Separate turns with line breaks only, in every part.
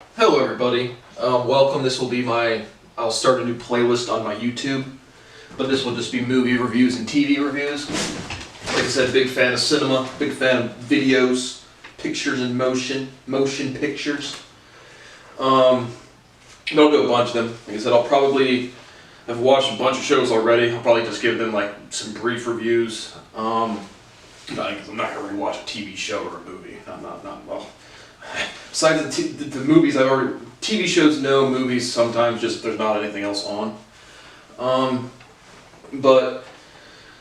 Hello everybody, welcome. This will be I'll start a new playlist on my YouTube, but this will just be movie reviews and TV reviews. Like I said, big fan of cinema, big fan of videos, pictures in motion pictures. I'll do a bunch of them. Like I said, I've watched a bunch of shows already. I'll probably just give them like some brief reviews. I'm not gonna really watch a TV show or a movie. Well. Besides the movies, TV shows, no movies sometimes, just if there's not anything else on. But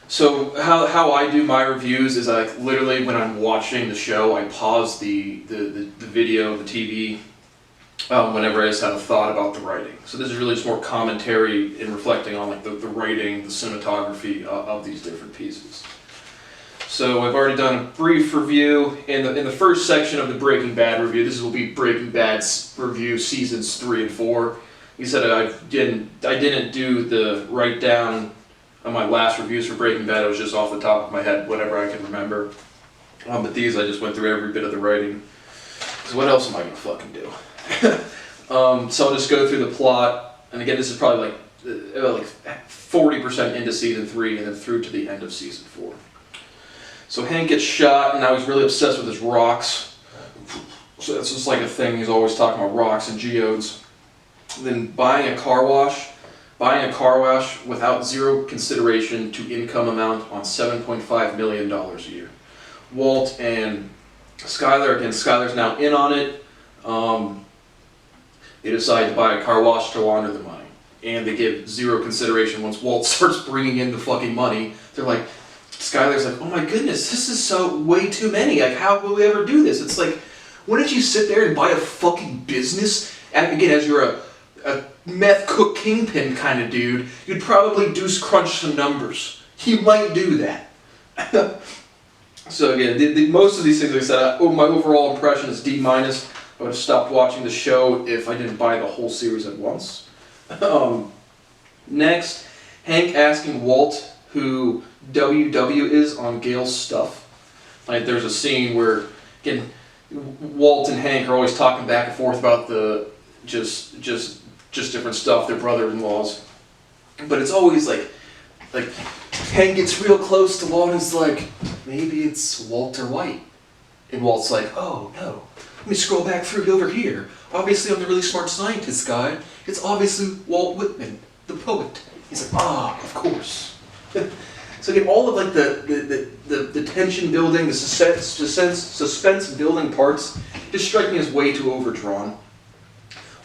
so how I do my reviews is I literally, when I'm watching the show, I pause the video, the TV, whenever I just have a thought about the writing. So this is really just more commentary and reflecting on like the writing, the cinematography of these different pieces. So I've already done a brief review in the first section of the Breaking Bad review. This will be Breaking Bad's review, seasons 3 and 4. You said I didn't do the write down on my last reviews for Breaking Bad. It was just off the top of my head, whatever I can remember. But these I just went through every bit of the writing. Because what else am I gonna fucking do? So I'll just go through the plot. And again, this is probably like 40% into season 3 and then through to the end of season 4. So Hank gets shot, and now he's really obsessed with his rocks. So that's just like a thing. He's always talking about rocks and geodes. Then buying a car wash without zero consideration to income amount on $7.5 million a year. Walt and Skyler, again, Skyler's now in on it. They decide to buy a car wash to launder the money. And they give zero consideration once Walt starts bringing in the fucking money. They're like, Skyler's like, oh my goodness, this is so way too many. Like, how will we ever do this? It's like, wouldn't you sit there and buy a fucking business? And again, as you're a meth cook kingpin kind of dude, you'd probably crunch some numbers. You might do that. So again, most of these things, like I said, my overall impression is D-. I would have stopped watching the show if I didn't buy the whole series at once. Next, Hank asking Walt who WW is on Gail's stuff. Like, there's a scene where, again, Walt and Hank are always talking back and forth about the just different stuff, their brother-in-laws. But it's always like Hank gets real close to Walt and is like, maybe it's Walter White. And Walt's like, oh no, let me scroll back through over here. Obviously I'm the really smart scientist guy. It's obviously Walt Whitman, the poet. He's like, of course. So again, all of like the tension building, the suspense building parts just strike me as way too overdrawn.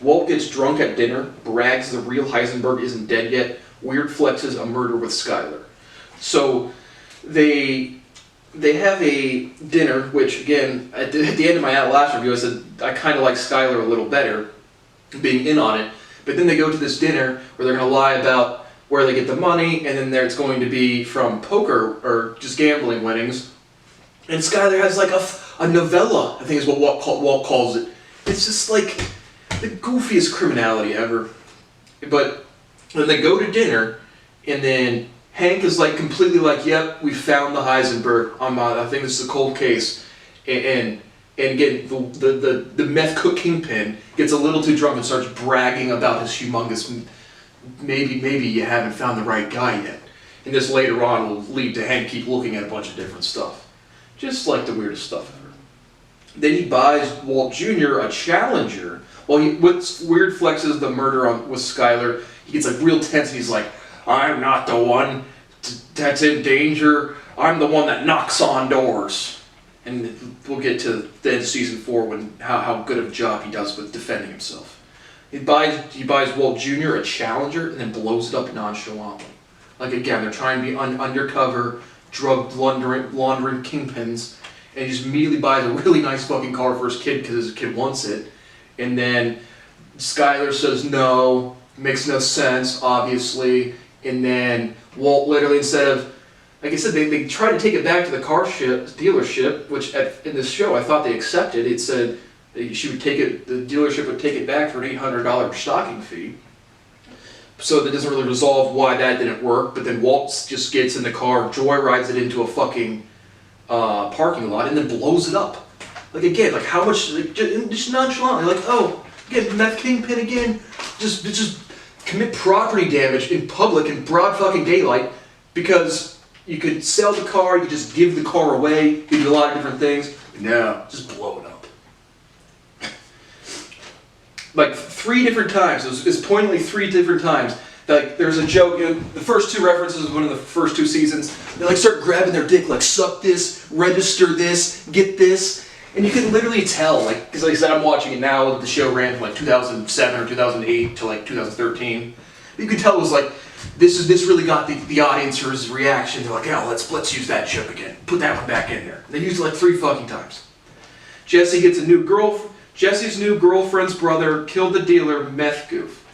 Walt gets drunk at dinner, brags the real Heisenberg isn't dead yet, weird flexes a murder with Skyler. So they have a dinner, which again, at the end of my last review I said I kind of like Skyler a little better, being in on it, but then they go to this dinner where they're going to lie about where they get the money, and then it's going to be from poker or just gambling winnings. And Skyler has like a novella, I think is what Walt calls it. It's just like the goofiest criminality ever. But then they go to dinner, and then Hank is like completely like, yep, we found the Heisenberg. I think this is a cold case. And again, the meth cook kingpin gets a little too drunk and starts bragging about his humongous. Maybe you haven't found the right guy yet. And this later on will lead to Hank keep looking at a bunch of different stuff. Just like the weirdest stuff ever. Then he buys Walt Jr. a Challenger. With weird flexes the murder with Skyler, he gets like real tense and he's like, I'm not the one that's in danger. I'm the one that knocks on doors. And we'll get to the end of season 4 how good of a job he does with defending himself. He buys Walt Jr. a Challenger and then blows it up nonchalantly. Like again, they're trying to be undercover drug laundering kingpins, and he just immediately buys a really nice fucking car for his kid because his kid wants it. And then Skyler says no, makes no sense, obviously. And then Walt literally, instead of, like I said, they tried to take it back to the dealership, which in this show I thought they accepted. It said she would take it, the dealership would take it back for an $800 stocking fee. So that doesn't really resolve why that didn't work, but then Walt just gets in the car, joyrides it into a fucking parking lot, and then blows it up. Like again, like how much, like, just nonchalantly, like, oh, Again, meth kingpin again. Just commit property damage in public in broad fucking daylight because you could sell the car, you could just give the car away, you could do a lot of different things. No, just blow it up. Like 3 different times, it's pointedly 3 different times. Like there's a joke, the first 2 references, one of the first 2 seasons, they like start grabbing their dick, like suck this, register this, get this. And you can literally tell, like, because like I said, I'm watching it now, the show ran from like 2007 or 2008 to like 2013. You can tell it was like, this really got the audience's reaction. They're like, yeah, let's use that joke again. Put that one back in there. They used it like 3 fucking times. Jesse gets a new girlfriend. Jesse's new girlfriend's brother killed the dealer, meth goof.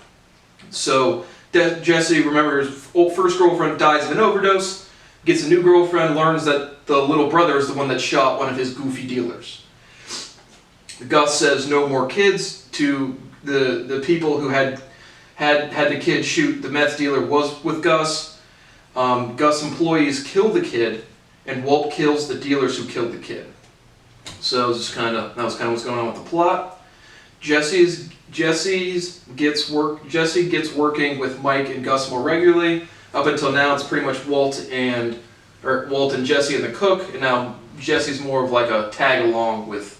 So Jesse, remember, his first girlfriend dies of an overdose, gets a new girlfriend, learns that the little brother is the one that shot one of his goofy dealers. Gus says no more kids to the people who had the kid shoot the meth dealer was with Gus. Gus employees kill the kid, and Walt kills the dealers who killed the kid. So that was kind of what's going on with the plot. Jesse gets working with Mike and Gus more regularly. Up until now, it's pretty much Walt and Jesse and the cook, and now Jesse's more of like a tag along with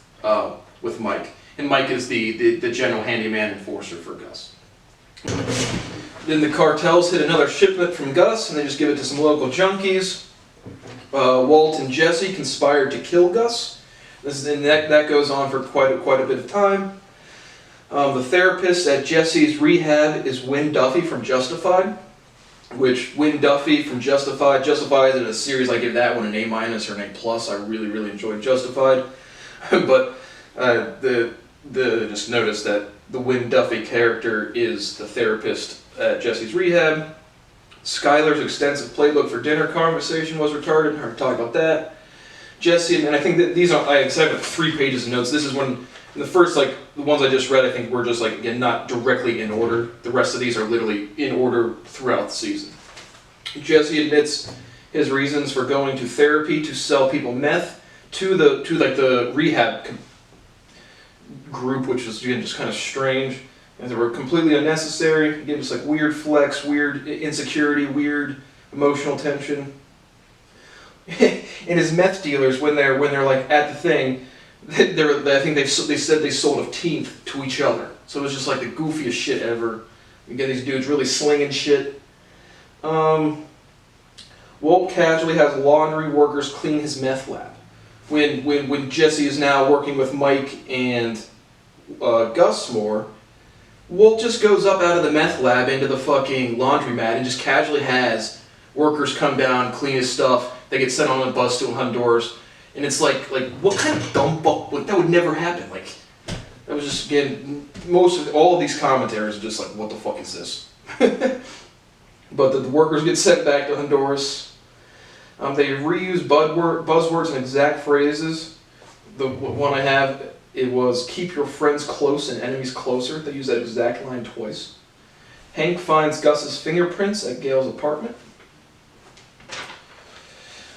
Mike, and Mike is the general handyman enforcer for Gus. Then the cartels hit another shipment from Gus, and they just give it to some local junkies. Walt and Jesse conspired to kill Gus. That goes on for quite a bit of time. The therapist at Jesse's rehab is Wynn Duffy from Justified, which Wynn Duffy from Justified is in a series. I give that one an A- or an A+. I really enjoyed Justified, but just noticed that the Wynn Duffy character is the therapist at Jesse's rehab. Skylar's extensive playbook for dinner conversation was retarded. I already talked about that. Jesse, and I think that these are, I have 3 pages of notes. This is when, the first, like, the ones I just read, I think were just, like, again, not directly in order. The rest of these are literally in order throughout the season. Jesse admits his reasons for going to therapy to sell people meth to the rehab group, which was, again, just kind of strange. And they were completely unnecessary. Again, just like weird flex, weird insecurity, weird emotional tension. And his meth dealers, when they're like at the thing, I think they said they sold a teeth to each other. So it was just like the goofiest shit ever. You get these dudes really slinging shit. Walt casually has laundry workers clean his meth lab. When Jesse is now working with Mike and Gus more, Walt just goes up out of the meth lab into the fucking laundromat and just casually has workers come down, clean his stuff. They get sent on a bus to Honduras, and it's like what kind of dumb buck? Like, that would never happen. Like, that was just, again, all of these commentaries are just like, what the fuck is this? But the workers get sent back to Honduras. They reuse buzzwords and exact phrases. The one I have, it was keep your friends close and enemies closer. They use that exact line twice. Hank finds Gus's fingerprints at Gail's apartment.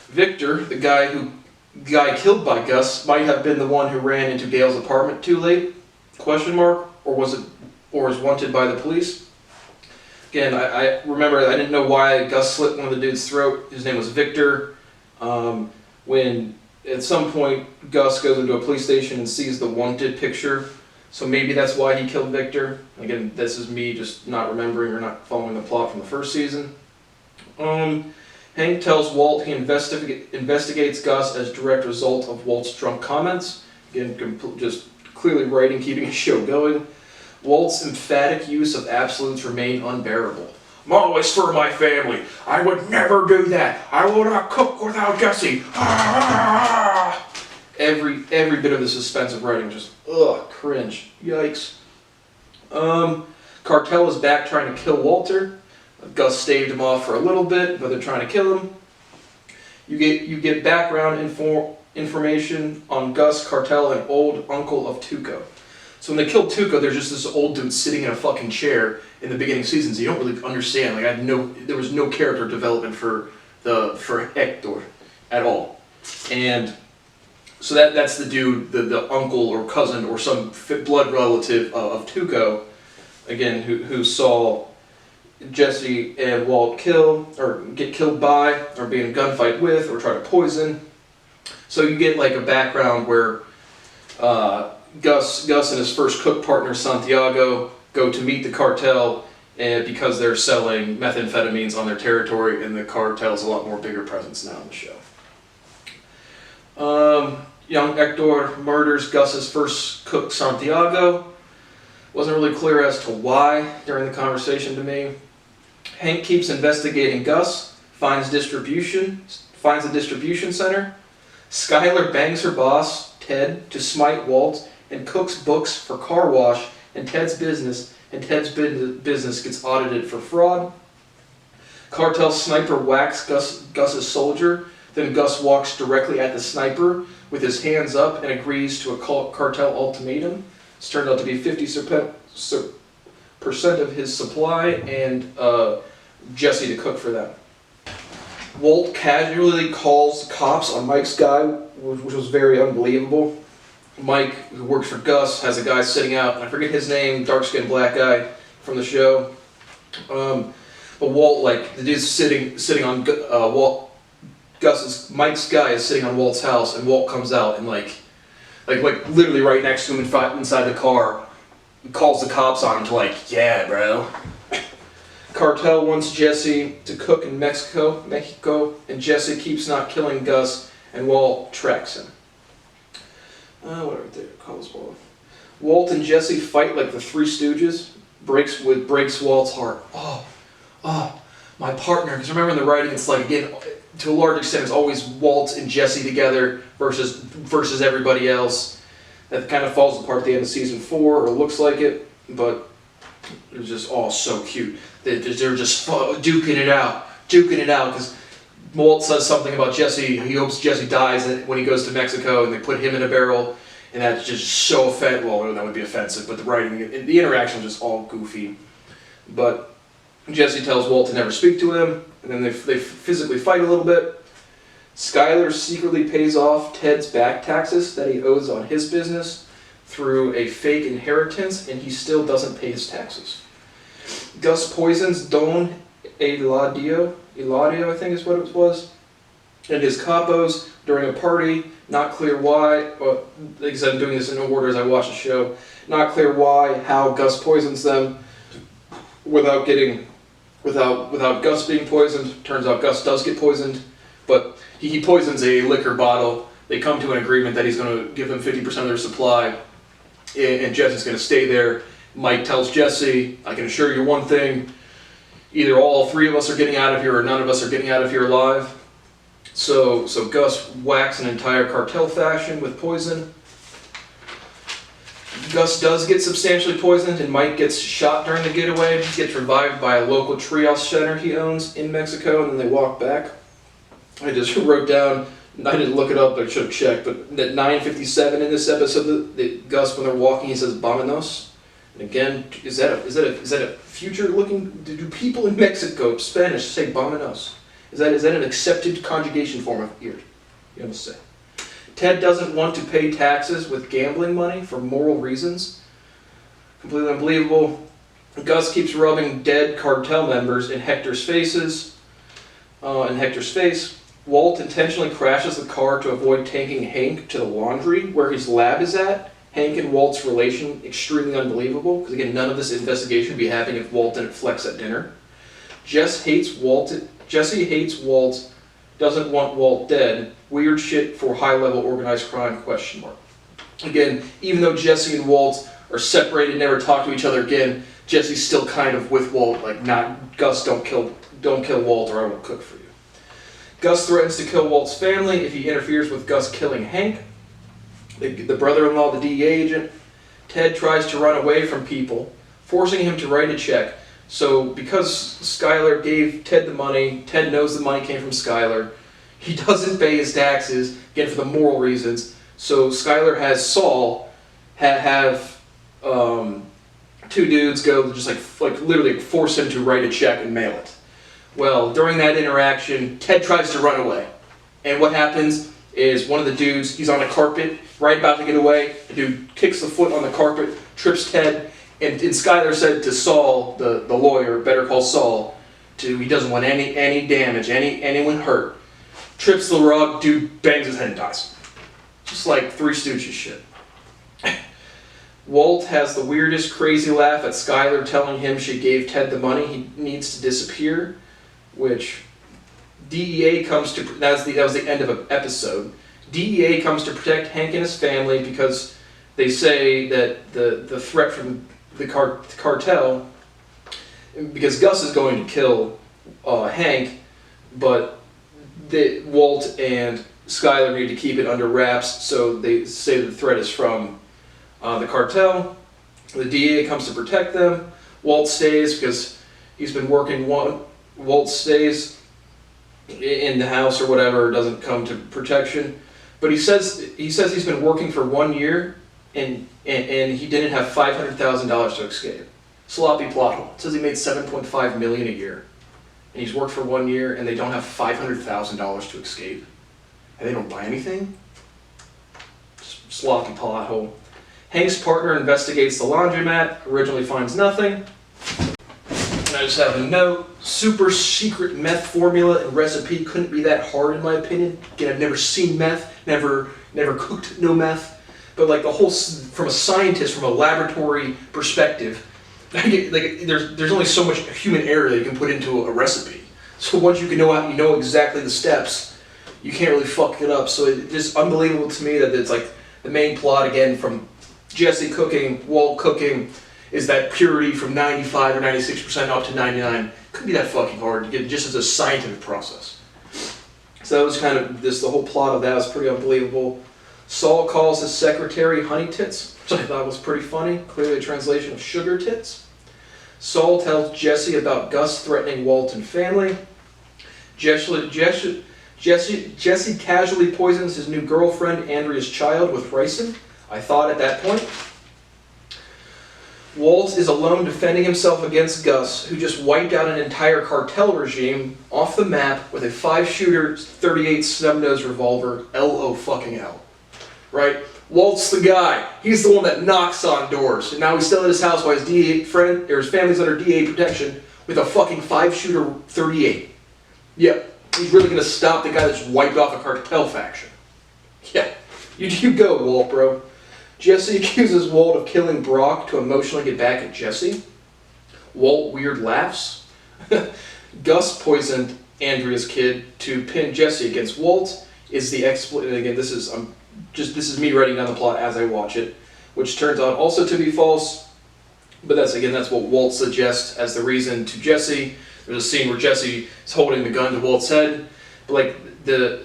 Victor, the guy killed by Gus, might have been the one who ran into Gail's apartment too late? Question mark? Or is wanted by the police? Again, I remember I didn't know why Gus slit one of the dude's throat. His name was Victor. When at some point Gus goes into a police station and sees the wanted picture, so maybe that's why he killed Victor. Again, this is me just not remembering or not following the plot from the first season. Hank tells Walt he investigates Gus as direct result of Walt's drunk comments. Again, just clearly writing, keeping his show going. Walt's emphatic use of absolutes remain unbearable. I'm always for my family. I would never do that. I will not cook without Jesse. Ah! Every bit of the suspensive writing just, cringe. Yikes. Cartel is back trying to kill Walter. Gus staved him off for a little bit, but they're trying to kill him. You get background information on Gus, Cartel, and old uncle of Tuco. So when they killed Tuco, there's just this old dude sitting in a fucking chair in the beginning seasons. You don't really understand. Like there was no character development for Hector at all. And So that's the dude, the uncle or cousin or some blood relative of Tuco, again, who saw Jesse and Walt get killed by, or be in a gunfight with, or try to poison. So you get like a background where Gus and his first cook partner Santiago go to meet the cartel, and because they're selling methamphetamines on their territory, and the cartel's a lot more bigger presence now in the show. Young Hector murders Gus's first cook Santiago. Wasn't really clear as to why during the conversation to me. Hank keeps investigating Gus, finds a distribution center. Skyler bangs her boss, Ted, to smite Walt, and cooks books for car wash and Ted's business, and Ted's business gets audited for fraud. Cartel sniper whacks Gus's soldier, then Gus walks directly at the sniper with his hands up and agrees to a cartel ultimatum. It's turned out to be 50% of his supply and Jesse to cook for them. Walt casually calls the cops on Mike's guy, which was very unbelievable. Mike, who works for Gus, has a guy sitting out, and I forget his name, dark-skinned black guy from the show. But Walt, like, the dude's sitting on Mike's guy is sitting on Walt's house, and Walt comes out and like literally right next to him inside the car, calls the cops on him to like, yeah, bro. Cartel wants Jesse to cook in Mexico, and Jesse keeps not killing Gus, and Walt tracks him. Whatever they call this ball. Walt and Jesse fight like the Three Stooges. Breaks Walt's heart. Oh, my partner. Because remember in the writing, it's like, again, to a large extent, it's always Walt and Jesse together versus everybody else. That kind of falls apart at the end of season 4, or looks like it, but it was just all so cute. They're just duking it out, because Walt says something about Jesse. He hopes Jesse dies when he goes to Mexico, and they put him in a barrel, and that's just so offensive. Well, that would be offensive, but the writing, the interaction was just all goofy. But Jesse tells Walt to never speak to him, and then they physically fight a little bit. Skyler secretly pays off Ted's back taxes that he owes on his business through a fake inheritance, and he still doesn't pay his taxes. Gus poisons Don Eladio, I think is what it was, and his capos during a party. Not clear why. Well, like I said, I'm doing this in order as I watch the show. Not clear why, how Gus poisons them without Gus being poisoned. Turns out Gus does get poisoned, but he poisons a liquor bottle. They come to an agreement that he's going to give them 50% of their supply, and Jesse's going to stay there. Mike tells Jesse, I can assure you one thing, either all 3 of us are getting out of here or none of us are getting out of here alive. So Gus whacks an entire cartel faction with poison. Gus does get substantially poisoned, and Mike gets shot during the getaway. He gets revived by a local treehouse center he owns in Mexico, and then they walk back. I just wrote down, I didn't look it up, I should have checked, but at 9:57 in this episode, Gus, when they're walking, he says "Vámonos." And again, is that a future-looking? Do people in Mexico Spanish say "Vámonos"? Is that an accepted conjugation form of "ir"? You must say. Ted doesn't want to pay taxes with gambling money for moral reasons. Completely unbelievable. Gus keeps rubbing dead cartel members in Hector's face. Walt intentionally crashes the car to avoid taking Hank to the laundry where his lab is at. Hank and Walt's relation, extremely unbelievable, because again, none of this investigation would be happening if Walt didn't flex at dinner. Jesse hates Walt, doesn't want Walt dead. Weird shit for high-level organized crime, ? Again, even though Jesse and Walt are separated, never talk to each other again, Jesse's still kind of with Walt, like, not, Gus, don't kill Walt or I won't cook for you. Gus threatens to kill Walt's family if he interferes with Gus killing Hank. The brother-in-law, the DEA agent. Ted tries to run away from people, forcing him to write a check. So because Skyler gave Ted the money, Ted knows the money came from Skyler. He doesn't pay his taxes, again for the moral reasons. So Skyler has Saul have 2 dudes go just like literally force him to write a check and mail it. Well, during that interaction, Ted tries to run away. And what happens? is one of the dudes, he's on a carpet, right about to get away, the dude kicks the foot on the carpet, trips Ted, and Skyler said to Saul, the lawyer, Better Call Saul, he doesn't want any damage, anyone hurt. Trips the rug, dude bangs his head and dies. Just like Three Stooges shit. Walt has the weirdest crazy laugh at Skyler telling him she gave Ted the money he needs to disappear, which DEA comes to, that was the end of an episode. DEA comes to protect Hank and his family because they say that the threat from the cartel, because Gus is going to kill Hank, but Walt and Skyler need to keep it under wraps, so they say the threat is from the cartel. The DEA comes to protect them. Walt stays because he's been working. Walt stays in the house or whatever, doesn't come to protection. But he says he's been working for 1 year and he didn't have $500,000 to escape. Sloppy plot hole. It says he made $7.5 million a year, and he's worked for 1 year, and they don't have $500,000 to escape, and they don't buy anything. Sloppy plot hole. Hank's partner investigates the laundromat. Originally finds nothing. And I just have a note. Super secret meth formula and recipe couldn't be that hard in my opinion. Again, I've never seen meth, never cooked no meth. But like the whole, from a scientist, from a laboratory perspective, like there's only so much human error that you can put into a recipe. So once you know exactly the steps, you can't really fuck it up. So it's just unbelievable to me that it's like the main plot again from Jesse cooking, Walt cooking, is that purity from 95 or 96% up to 99. Couldn't be that fucking hard to get just as a scientific process. So that was kind of the whole plot of that was pretty unbelievable. Saul calls his secretary Honey Tits, which I thought was pretty funny. Clearly a translation of Sugar Tits. Saul tells Jesse about Gus threatening Walt and family. Jesse casually poisons his new girlfriend Andrea's child with ricin. I thought at that point. Walt is alone defending himself against Gus, who just wiped out an entire cartel regime off the map with a 5-shooter 38 snub-nosed revolver. LO fucking L. Right? Walt's the guy. He's the one that knocks on doors. And now he's still at his house while his DEA friend, or his family's under DEA protection with a fucking 5-shooter 38. Yep. He's really gonna stop the guy that just wiped off a cartel faction. Yeah. You go, Walt, bro. Jesse accuses Walt of killing Brock to emotionally get back at Jesse. Walt weird laughs. Gus poisoned Andrea's kid to pin Jesse against Walt. Is the explanation again? This is me writing down the plot as I watch it, which turns out also to be false. But that's what Walt suggests as the reason to Jesse. There's a scene where Jesse is holding the gun to Walt's head, but like the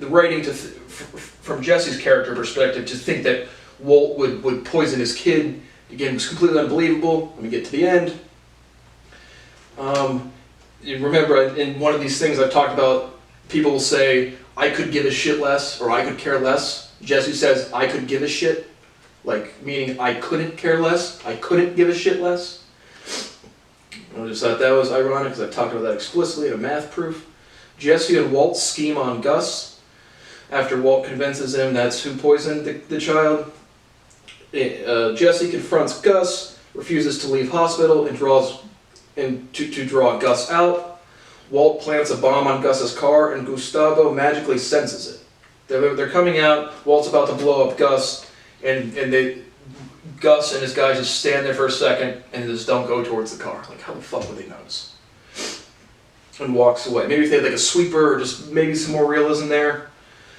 writing from Jesse's character perspective, to think that Walt would poison his kid, again, was completely unbelievable. Let me get to the end. You remember, in one of these things I've talked about, people will say, I could give a shit less, or I could care less. Jesse says, I could give a shit, like, meaning I couldn't care less, I couldn't give a shit less. I just thought that was ironic, because I've talked about that explicitly in a math proof. Jesse and Walt scheme on Gus. After Walt convinces him that's who poisoned the child, Jesse confronts Gus, refuses to leave hospital, and to draw Gus out. Walt plants a bomb on Gus's car, and Gustavo magically senses it. They're coming out. Walt's about to blow up Gus, and Gus and his guys just stand there for a second and just don't go towards the car. Like, how the fuck would they notice? And walks away. Maybe if they had like a sweeper or just maybe some more realism there.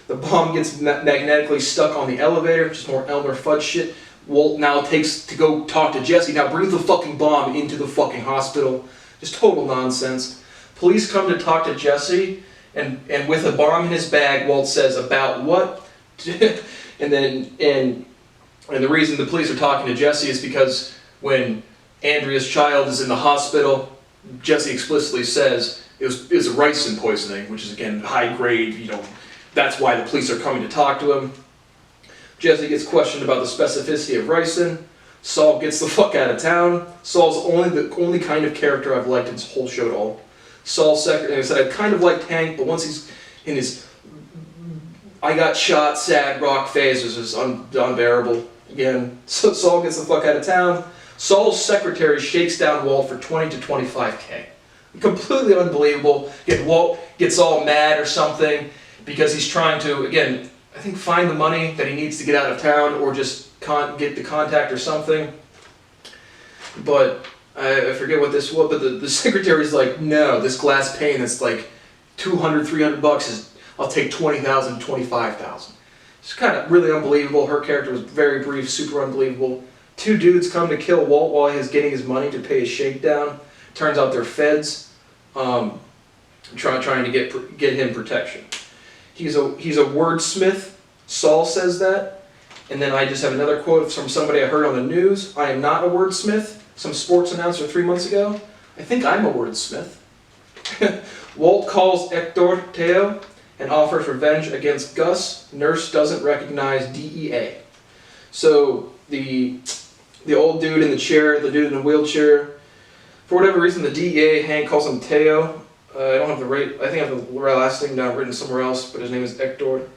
The bomb gets magnetically stuck on the elevator, just more Elmer Fudd shit. Walt now takes to go talk to Jesse. Now brings the fucking bomb into the fucking hospital. Just total nonsense. Police come to talk to Jesse, and with a bomb in his bag, Walt says, about what? and the reason the police are talking to Jesse is because when Andrea's child is in the hospital, Jesse explicitly says it was ricin poisoning, which is again high grade, that's why the police are coming to talk to him. Jesse gets questioned about the specificity of ricin. Saul gets the fuck out of town. Saul's the only kind of character I've liked in this whole show at all. Saul's second, and I said I kind of liked Hank, but once he's in his I got shot, sad, rock phase was just unbearable. Again, so Saul gets the fuck out of town. Saul's secretary shakes down Walt for 20 to 25K. Completely unbelievable. Walt gets all mad or something because he's trying to, again, I think find the money that he needs to get out of town or just get the contact or something. But I forget what this was, but the secretary's like, no, this glass pane that's like $200, $300 is, I'll take 20,000, 25,000. It's kind of really unbelievable. Her character was very brief, super unbelievable. Two dudes come to kill Walt while he's getting his money to pay his shakedown. Turns out they're feds, trying to get him protection. He's a wordsmith. Saul says that. And then I just have another quote from somebody I heard on the news. I am not a wordsmith. Some sports announcer 3 months ago. I think I'm a wordsmith. Walt calls Hector Teo and offers revenge against Gus. Nurse doesn't recognize DEA. So the old dude in the chair, the dude in the wheelchair, for whatever reason the DEA, Hank calls him Teo. I don't have the right, I think I have the last name down written somewhere else, but his name is Hector.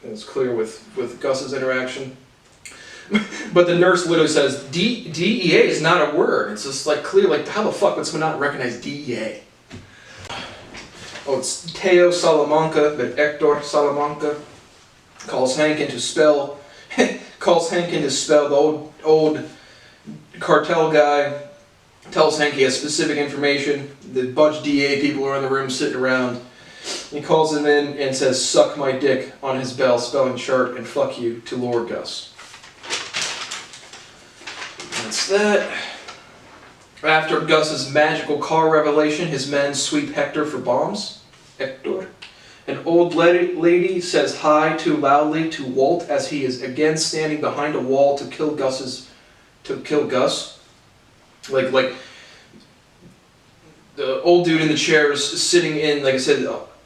And it's clear with Gus's interaction. But the nurse literally says, DEA is not a word. It's just like clear, like how the fuck would someone not recognize DEA? Oh, it's Teo Salamanca, but Hector Salamanca calls Hank in to spell the old cartel guy, tells Hank he has specific information. The bunch of DEA people are in the room sitting around. He calls him in and says, suck my dick on his bell spelling chart and fuck you to Lord Gus. That's that. After Gus's magical car revelation, his men sweep Hector for bombs. Hector. An old lady says hi too loudly to Walt as he is again standing behind a wall to kill Gus. Like the old dude in the chair is sitting in, like I said, I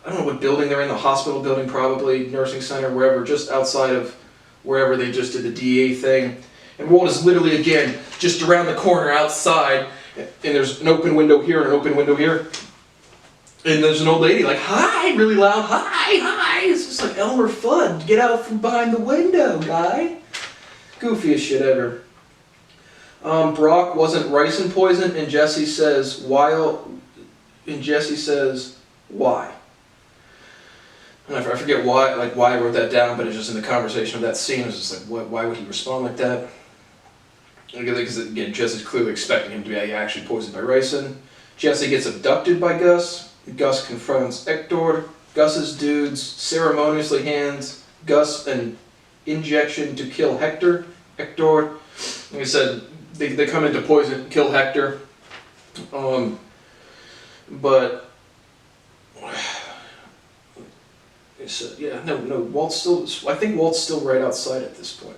don't know what building they're in, the hospital building probably, nursing center, wherever, just outside of wherever they just did the DEA thing. And Walt is literally, again, just around the corner outside, and there's an open window here and an open window here. And there's an old lady like, hi, really loud, hi. It's just like Elmer Fudd, get out from behind the window, guy. Goofiest shit ever. Brock wasn't ricin poison, and Jesse says, why? And I forget why I wrote that down, but it's just in the conversation of that scene, it's just like, why would he respond like that? Because again, Jesse's clearly expecting him to be actually poisoned by ricin. Jesse gets abducted by Gus. Gus confronts Hector. Gus's dudes ceremoniously hands Gus an injection to kill Hector. Like I said, they come in to kill Hector. But so, yeah, no, I think Walt's still right outside at this point.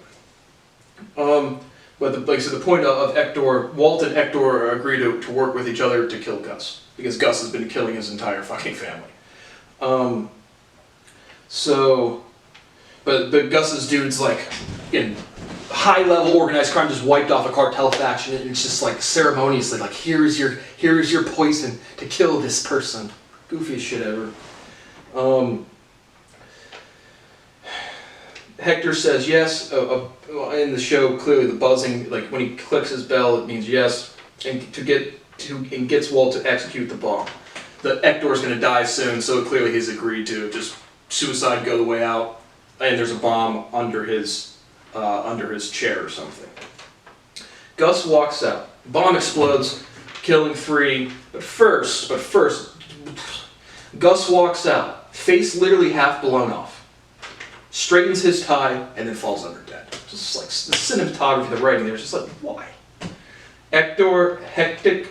But like I said, the point of Hector, Walt and Hector agree to work with each other to kill Gus, because Gus has been killing his entire fucking family. But Gus's dude's like, again, high-level organized crime just wiped off a cartel faction, and it's just like ceremoniously like, here's your poison to kill this person. Goofiest shit ever. Hector says yes. In the show, clearly the buzzing, like when he clicks his bell, it means yes, and gets Walt to execute the bomb. Hector's going to die soon, so clearly he's agreed to just suicide, go the way out, and there's a bomb under his chair or something. Gus walks out. Bomb explodes, killing 3. But first, Gus walks out, face literally half blown off. Straightens his tie, and then falls under dead. Just like the cinematography, the writing there is just like, why? Hector, hectic.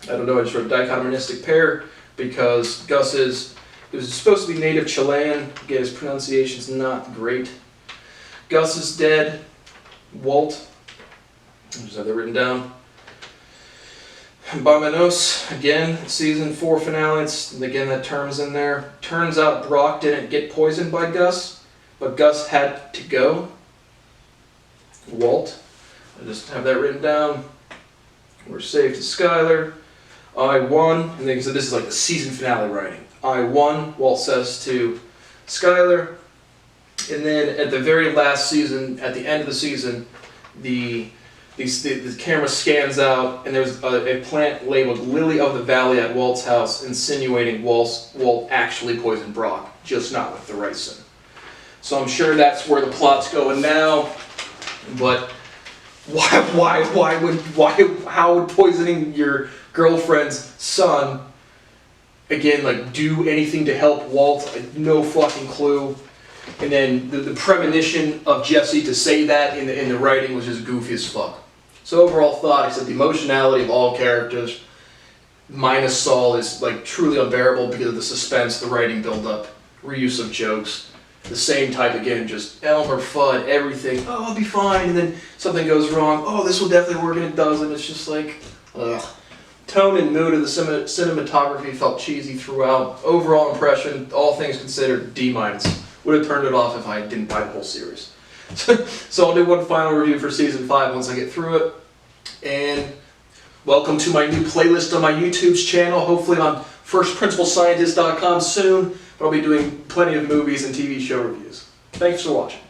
I don't know, I just wrote dichotomistic pair because it was supposed to be native Chilean. Again, his pronunciation's not great. Gus is dead. Walt, I just have that written down. Vámonos, again, season 4 finale, again that term's in there. Turns out Brock didn't get poisoned by Gus, but Gus had to go. Walt, I just have that written down. We're safe to Skylar. I won, and so this is like the season finale writing. I won, Walt says to Skylar. And then at the very last season, at the end of the season, the camera scans out, and there's a plant labeled Lily of the Valley at Walt's house, insinuating Walt actually poisoned Brock, just not with the ricin. So I'm sure that's where the plot's going now. But how would poisoning your girlfriend's son, again, like, do anything to help Walt? No fucking clue. And then the premonition of Jesse to say that in the writing was just goofy as fuck. So overall thought, except the emotionality of all characters, minus Saul, is like truly unbearable because of the suspense, the writing build-up, reuse of jokes, the same type again, just Elmer Fudd, everything. Oh, I'll be fine, and then something goes wrong. Oh, this will definitely work, and it doesn't. It's just like, ugh. Tone and mood of the cinematography felt cheesy throughout. Overall impression, all things considered, D-. Would have turned it off if I didn't buy the whole series. So I'll do one final review for Season 5 once I get through it. And welcome to my new playlist on my YouTube channel, hopefully on firstprinciplescientist.com soon. But I'll be doing plenty of movies and TV show reviews. Thanks for watching.